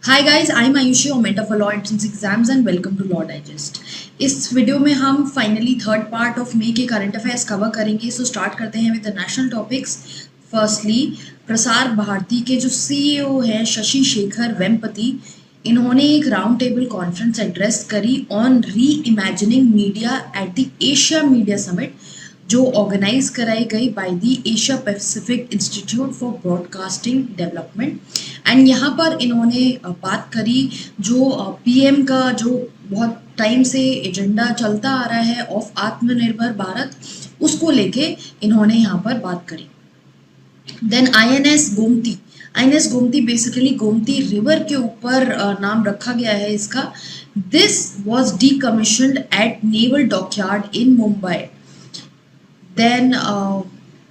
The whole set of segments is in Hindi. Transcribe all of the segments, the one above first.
Hi guys, I am Ayushi और mentor for law entrance exams and welcome to law digest. इस वीडियो में हम finally third part of May के करंट अफेयर्स कवर करेंगे। सो स्टार्ट करते हैं with the national topics. Firstly, Prasar Bharati के जो सीईओ हैं शशि शेखर वेम्पति, इन्होंने एक राउंड टेबल कॉन्फ्रेंस एड्रेस करी ऑन री imagining media at the Asia media summit, जो ऑर्गेनाइज कराई गई by the Asia Pacific institute for broadcasting development. And यहाँ पर इन्होंने बात करी जो पीएम का जो बहुत टाइम से एजेंडा चलता आ रहा है ऑफ आत्मनिर्भर भारत, उसको लेके इन्होंने यहाँ पर बात करी। Then INS Gomati basically Gomati river के ऊपर नाम रखा गया है इसका। This was decommissioned at naval dockyard in Mumbai. Then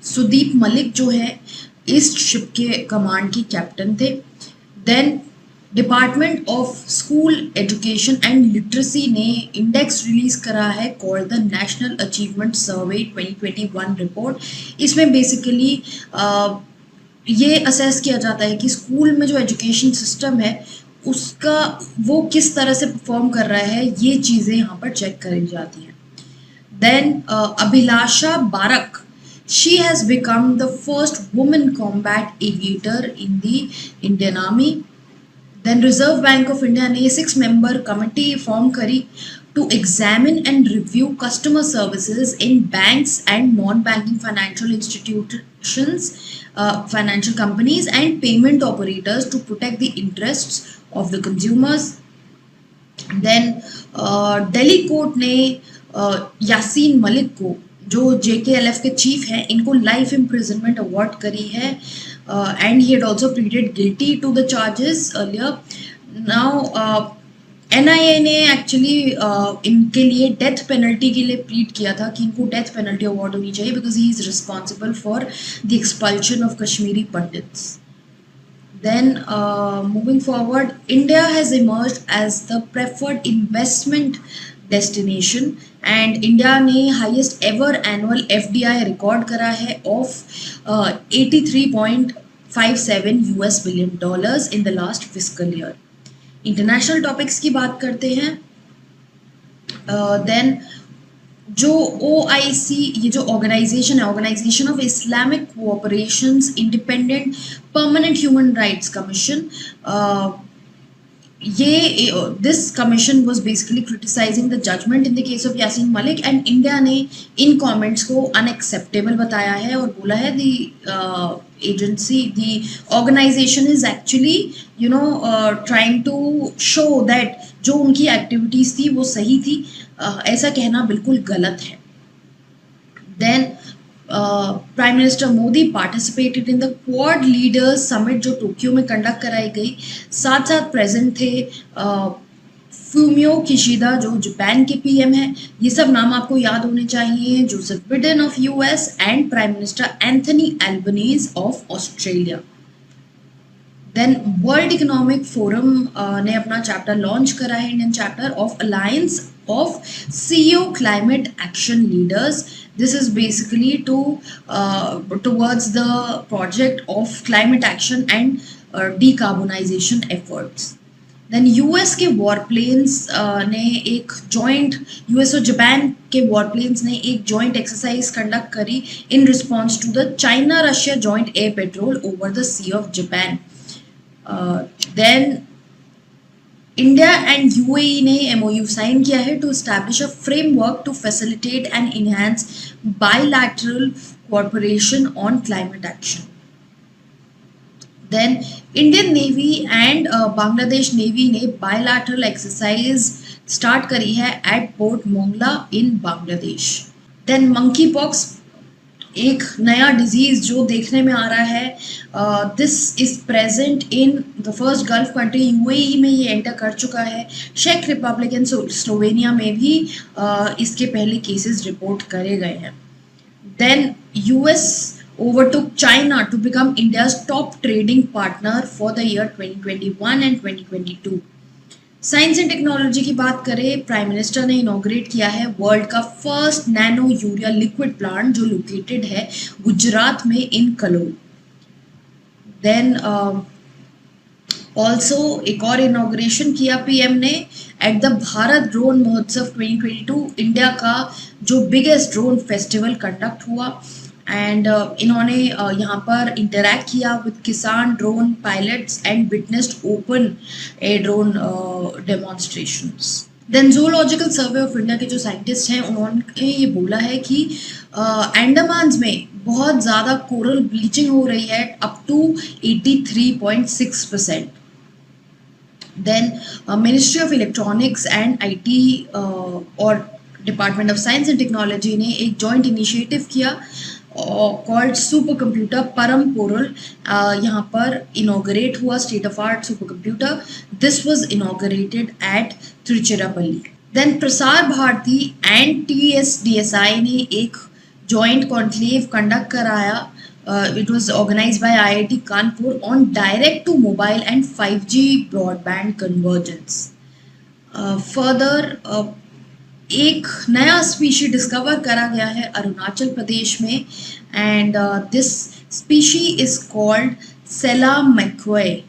Sudeep Malik जो है इस शिप के कमांड की कैप्टन थे। Then department of school education and literacy ने इंडेक्स रिलीज करा है called the national achievement survey 2021 report. इसमें बेसिकली ये असेस किया जाता है कि स्कूल में जो एजुकेशन सिस्टम है उसका वो किस तरह से परफॉर्म कर रहा है, ये चीज़ें यहाँ पर चेक करी जाती हैं। Then Abhilasha Barak, she has become the first woman combat aviator in the Indian Army. Then Reserve Bank of India ने 6-member committee form करी to examine and review customer services in banks and non-banking financial institutions, financial companies and payment operators to protect the interests of the consumers. Then Delhi court ने यासीन मलिक को, जो JKLF के चीफ हैं, इनको लाइफ इम्प्रिजनमेंट अवार्ड करी है and he had also pleaded guilty to the charges earlier. Now NIA ने एक्चुअली इनके लिए डेथ पेनल्टी के लिए प्लीड किया था कि इनको डेथ पेनल्टी अवार्ड होनी चाहिए because he is responsible for the expulsion of Kashmiri pandits. Then moving forward, India has emerged as the preferred investment destination and India ने highest ever annual FDI record करा है of 83.57 US billion dollars in the last fiscal year. International topics की बात करते हैं। Then जो OIC, ये जो ऑर्गेनाइजेशन है, organization of Islamic cooperations independent permanent human rights commission, ये this commission was basically criticizing the judgment in the case of Yasin Malik and India ने इन कमेंट्स को अनएक्सेप्टेबल बताया है और बोला है the agency, the organisation is actually trying to show that जो उनकी एक्टिविटीज थी वो सही थी। ऐसा कहना बिल्कुल गलत है। Then prime minister Modi participated in the Quad leaders summit जो टोक्यो में कंडक्ट कराई गई। साथ साथ प्रेजेंट थे फ्यूमियो किशिदा जो जापान के PM हैं। ये सब नाम आपको याद होने चाहिए। Joseph Biden of US and prime minister Anthony Albanese of Australia. Then World Economic Forum ने अपना चैप्टर लॉन्च करा है, Indian chapter of alliance of CEO climate action leaders. This is basically towards the project of climate action and decarbonization efforts. Then US के warplanes ने एक joint, US और जापान के warplanes ने एक joint exercise conduct करी in response to the China-Russia joint air patrol over the Sea of Japan. Then India and UAE ने MOU साइन किया है to establish a framework to facilitate and enhance bilateral cooperation on climate action. Then Indian navy and Bangladesh navy ने बायलैटरल एक्सरसाइज स्टार्ट करी है at port Mongla in Bangladesh. Then monkey pox एक नया डिजीज जो देखने में आ रहा है, this is present in the first Gulf country UAE में ये एंटर कर चुका है। चेक रिपब्लिक एंड स्लोवेनिया में भी इसके पहले केसेस रिपोर्ट करे गए हैं। Then US overtook China to become India's top trading partner for the year 2021 and 2022. Science and technology की बात करें, प्राइम मिनिस्टर ने इनॉग्रेट किया है वर्ल्ड का first nano urea liquid plant जो लोकेटेड है गुजरात में इन कलोल। देन ऑल्सो एक और इनॉग्रेशन किया पीएम ने एट द भारत ड्रोन महोत्सव 2022, इंडिया का जो बिगेस्ट ड्रोन फेस्टिवल कंडक्ट हुआ। एंड इन्होंने यहाँ पर इंटरैक्ट किया with Kisan drone pilots and witnessed open a drone demonstrations. Then Zoological Survey of India के जो साइंटिस्ट हैं उन्होंने ये बोला है कि अंडमान में बहुत ज़्यादा कोरल ब्लीचिंग हो रही है up to 83.6%। Then ministry of electronics and IT और department of science and technology ने एक जॉइंट इनिशिएटिव किया called super computer Param Porul. यहाँ पर इनॉग्रेट हुआ state of art super computer. This was inaugurated at Tiruchirappalli. Then Prasar Bharati and TSDSI ने एक जॉइंट कॉन्क्लेव कंडक्ट कराया। It was organized by IIT Kanpur on direct to mobile and 5G broadband convergence. Further, एक नया स्पीशी डिस्कवर करा गया है अरुणाचल प्रदेश में and this species is called Sela macaque,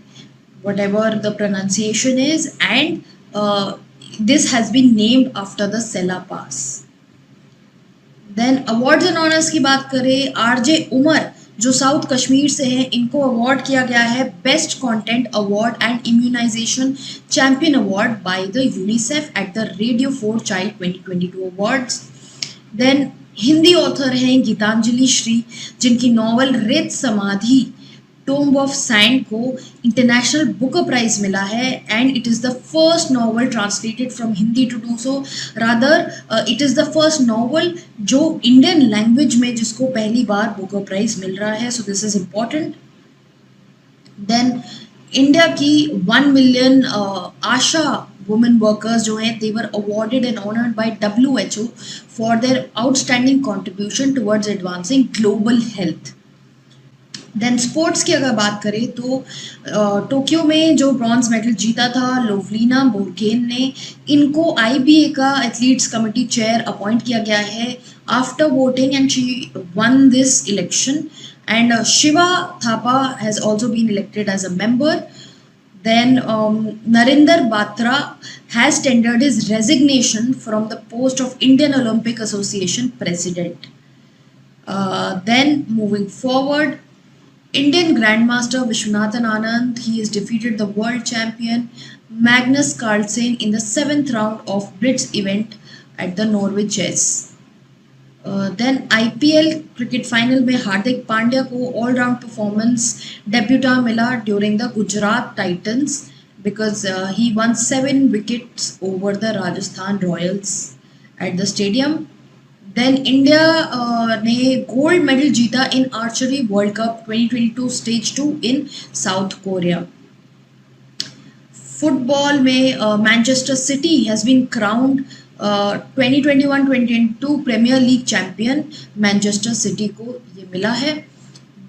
whatever the pronunciation is, and this has been named after the Sela Pass. Then awards and honours की बात करें, RJ उमर जो साउथ कश्मीर से हैं, इनको अवार्ड किया गया है best content award and immunisation champion award by the UNICEF at the Radio for Child 2022 awards. Then Hindi author हैं गीतांजलि श्री, जिनकी novel Ret Samadhi Tomb of Sand को इंटरनेशनल बुकर प्राइज मिला है and it is the first novel translated from Hindi to do so. Rather it is the first novel जो इंडियन लैंग्वेज में जिसको पहली बार बुकर प्राइज मिल रहा है, सो this is important. Then India की 1 मिलियन आशा वुमेन वर्कर्स जो हैं, they were awarded and honoured by WHO for their outstanding contribution towards advancing global health. Then sports की अगर बात करें तो टोक्यो में जो ब्रॉन्ज मेडल जीता था लोवलीना बोर्गेन ने, इनको IBA का एथलीट्स कमेटी चेयर अपॉइंट किया गया है after voting and she won this election and Shiva Thapa has also been elected as a member. Then Narinder Batra has tendered his resignation from the post of Indian Olympic Association president. Then moving forward, Indian Grandmaster Vishwanathan Anand, he has defeated the world champion Magnus Carlsen in the 7th round of Brits event at the Norway Chess. Then IPL cricket final में हार्दिक पांड्या को ऑल राउंड परफॉर्मेंस डेब्यूटा मिला during the Gujarat Titans because he won 7 wickets over the Rajasthan Royals at the stadium. Then India ने गोल्ड मेडल जीता in archery World Cup 2022 stage 2 in South Korea. Football में Manchester City has been crowned 2021-2022 Premier League champion, Manchester City को ये मिला है।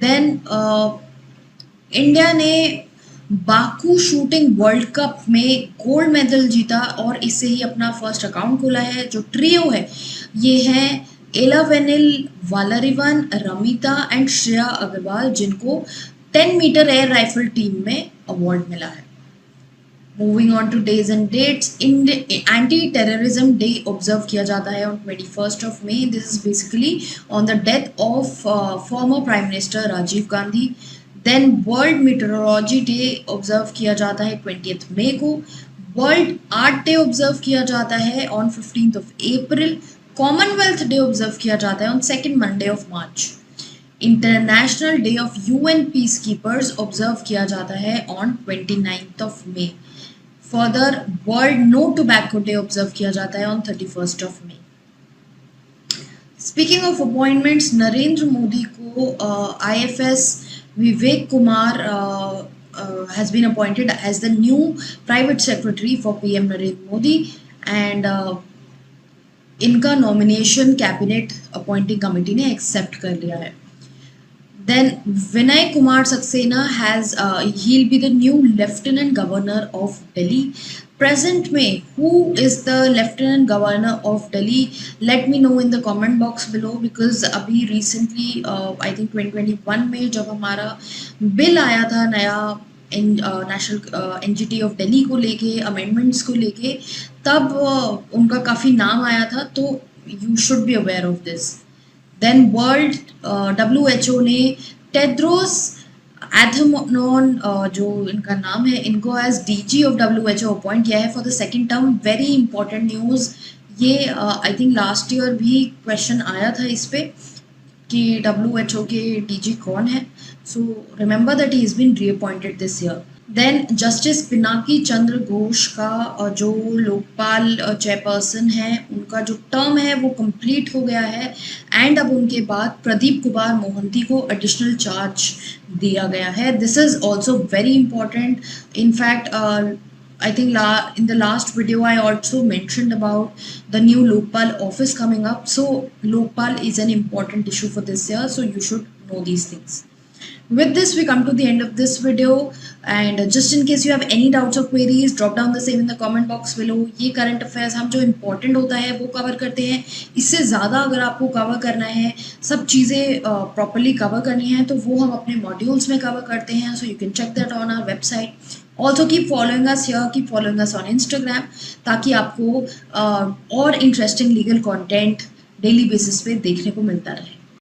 देन इंडिया ने बाकू शूटिंग वर्ल्ड कप में गोल्ड मेडल जीता और इससे ही अपना फर्स्ट अकाउंट खोला है। जो ट्रियो है ये है एलावेनिल वालरिवन, रमिता एंड श्रेया अग्रवाल, जिनको 10 मीटर एयर राइफल टीम में अवार्ड मिला है। Moving on to days and dates, anti terrorism day observe किया जाता है on 21st of May। This is basically on the death of former prime minister Rajiv Gandhi. Then World Meteorology Day observe किया जाता है 20th May को। वर्ल्ड आर्ट डे ऑब्जर्व किया जाता है on 15th of April। Commonwealth Day observe किया जाता है on 2nd Monday of March। International Day of UN peacekeepers observe किया जाता है on 29th of May। Further World No Tobacco Day observe किया जाता है on 31st of May। Speaking of appointments, Narendra Modi को IFS Vivek Kumar has been appointed as the new private secretary for PM Narendra Modi and इनका नॉमिनेशन कैबिनेट अपॉइंटिंग कमेटी ने एक्सेप्ट कर लिया है। Then Vinay Kumar Saxena he'll be the new Lieutenant Governor of Delhi. Present में who is the Lieutenant Governor of Delhi? Let me know in the comment box below because अभी recently I think 2021 में जब हमारा बिल आया था नया नेशनल एनजीटी ऑफ दिल्ली को लेके, अमेंडमेंट्स को लेके, तब उनका काफ़ी नाम आया था, तो you should be aware of this. Then world WHO ने टेड्रोस एथनोन जो इनका नाम है, इनको एज DG ऑफ WHO अपॉइंट किया है for the second term. Very important news ये। आई थिंक लास्ट ईयर भी क्वेश्चन आया था इस पे कि WHO के DG कौन है। So remember that he is been reappointed this year. Then justice Pinaki Chandra Ghosh का जो लोकपाल चेयरपर्सन है, उनका जो टर्म है वो कंप्लीट हो गया है, एंड अब उनके बाद प्रदीप कुमार मोहंती को एडिशनल चार्ज दिया गया है। This is also very important. In fact I think in the last video I also mentioned about the new Lokpal office coming up. So Lokpal is an important issue for this year, so you should know these things. With this we come to the end of this video, and just in case you have any doubts or queries, drop down the same in the comment box below. ये current affairs हम जो important होता है वो cover करते हैं। इससे ज़्यादा अगर आपको cover करना है, सब चीज़ें properly cover करनी है, तो वो हम अपने modules में cover करते हैं। So you can check that on our website. Also keep following us here, keep following us on Instagram, ताकि आपको और interesting legal content daily basis पे देखने को मिलता रहे।